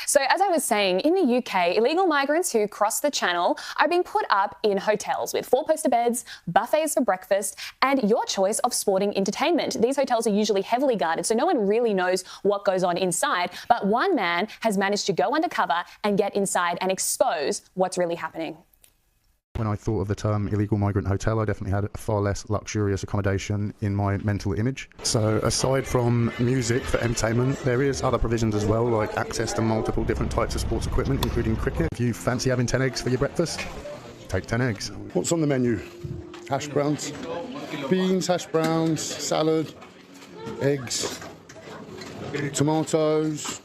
So as I was saying, in the UK, illegal migrants who cross the channel are being put up in hotels with 4-poster beds, buffets for breakfast, and your choice of sporting entertainment. These hotels are usually heavily guarded, so no one really knows what goes on inside. But one man has managed to go undercover and get inside and expose what's really happening. When I thought of the term illegal migrant hotel, I definitely had a far less luxurious accommodation in my mental image. So aside from music for entertainment, there is other provisions as well, like access to multiple different types of sports equipment, including cricket. If you fancy having 10 eggs for your breakfast, take 10 eggs. What's on the menu? Hash browns, beans, hash browns, salad, eggs, tomatoes.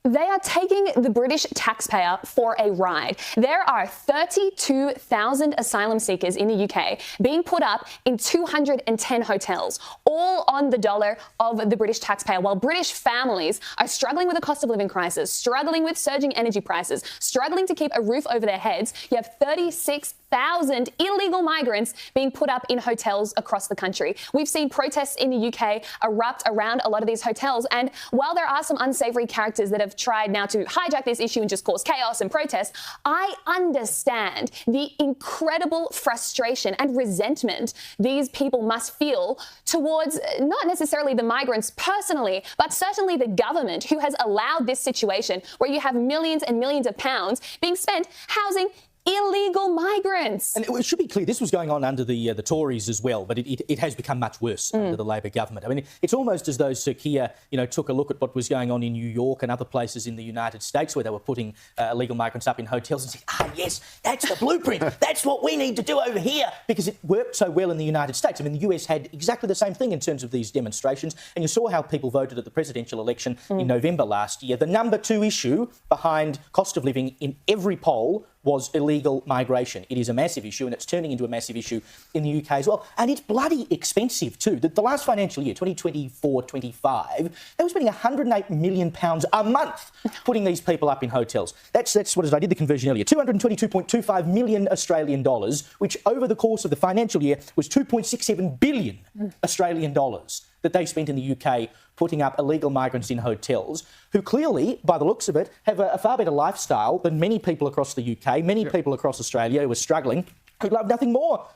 They are taking the British taxpayer for a ride. There are 32,000 asylum seekers in the UK being put up in 210 hotels, all on the dollar of the British taxpayer, while British families are struggling with a cost of living crisis, struggling with surging energy prices, struggling to keep a roof over their heads. You have 36,000 illegal migrants being put up in hotels across the country. We've seen protests in the UK erupt around a lot of these hotels, and while there are some unsavoury characters that have tried now to hijack this issue and just cause chaos and protest, I understand the incredible frustration and resentment these people must feel towards not necessarily the migrants personally, but certainly the government, who has allowed this situation where you have millions and millions of pounds being spent housing illegal migrants. And it should be clear, this was going on under the Tories as well, but it has become much worse under the Labor government. I mean, it's almost as though Sir Keir, took a look at what was going on in New York and other places in the United States where they were putting illegal migrants up in hotels and said, yes, that's the blueprint. That's what we need to do over here, because it worked so well in the United States. I mean, the US had exactly the same thing in terms of these demonstrations, and you saw how people voted at the presidential election in November last year. The number 2 issue behind cost of living in every poll was illegal migration. It is a massive issue, and it's turning into a massive issue in the UK as well. And it's bloody expensive too. The last financial year, 2024-25, they were spending £108 million a month putting these people up in hotels. That's what, as I did the conversion earlier, 222.25 million Australian dollars, which over the course of the financial year was 2.67 billion Australian dollars that they spent in the UK putting up illegal migrants in hotels, who clearly, by the looks of it, have a far better lifestyle than many people across the UK, many people across Australia who are struggling, who'd love nothing more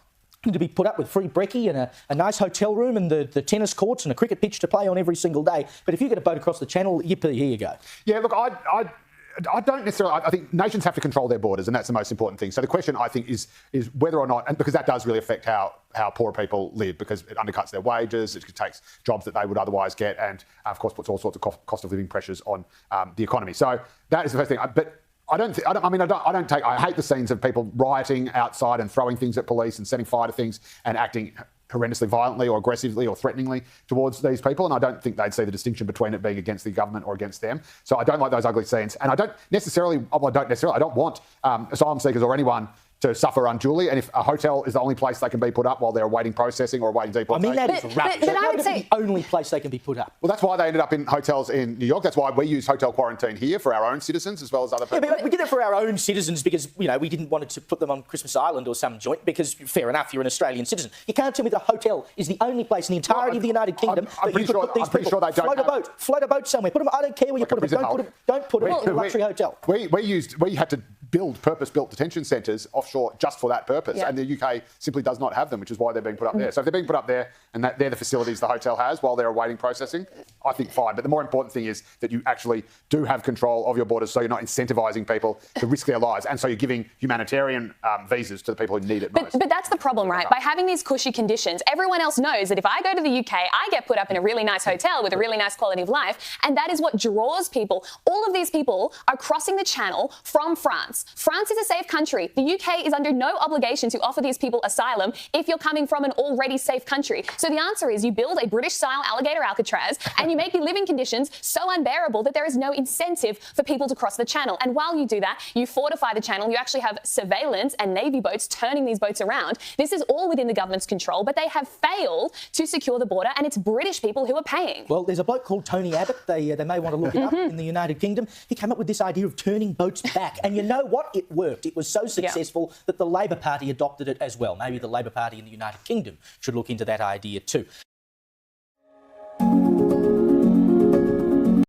to be put up with free brekkie and a nice hotel room and the tennis courts and a cricket pitch to play on every single day. But if you get a boat across the channel, yippee, here you go. Yeah, look, I don't necessarily. I think nations have to control their borders, and that's the most important thing. So the question, I think, is whether or not, and because that does really affect how poor people live, because it undercuts their wages, it takes jobs that they would otherwise get, and of course puts all sorts of cost of living pressures on the economy. So that is the first thing. But I hate the scenes of people rioting outside and throwing things at police and setting fire to things and acting horrendously violently or aggressively or threateningly towards these people, and I don't think they'd see the distinction between it being against the government or against them. So I don't like those ugly scenes, and I don't want asylum seekers or anyone to suffer unduly, and if a hotel is the only place they can be put up while they're awaiting processing or awaiting deportation... I mean, that is rubbish. But I would say the only place they can be put up. Well, that's why they ended up in hotels in New York. That's why we use hotel quarantine here for our own citizens as well as other people. Yeah, but we did it for our own citizens because, we didn't want to put them on Christmas Island or some joint, because, fair enough, you're an Australian citizen. You can't tell me that a hotel is the only place in the entirety of the United Kingdom that you could put these people. They don't float a boat somewhere. Put them, I don't care where you put them. Don't put them in a luxury hotel. We had to build purpose-built detention centres offshore just for that purpose, and the UK simply does not have them, which is why they're being put up there. So if they're being put up there and they're the facilities the hotel has while they're awaiting processing, I think fine. But the more important thing is that you actually do have control of your borders, so you're not incentivising people to risk their lives, and so you're giving humanitarian visas to the people who need it most. But that's the problem, right? By having these cushy conditions, everyone else knows that if I go to the UK, I get put up in a really nice hotel with a really nice quality of life, and that is what draws people. All of these people are crossing the channel from France. France is a safe country. The UK is under no obligation to offer these people asylum if you're coming from an already safe country. So the answer is you build a British-style alligator Alcatraz and you make the living conditions so unbearable that there is no incentive for people to cross the channel. And while you do that, you fortify the channel. You actually have surveillance and Navy boats turning these boats around. This is all within the government's control, but they have failed to secure the border, and it's British people who are paying. Well, there's a bloke called Tony Abbott. They may want to look it up in the United Kingdom. He came up with this idea of turning boats back, and you know what? It worked. It was so successful that the Labor Party adopted it as well. Maybe the Labor Party in the United Kingdom should look into that idea too.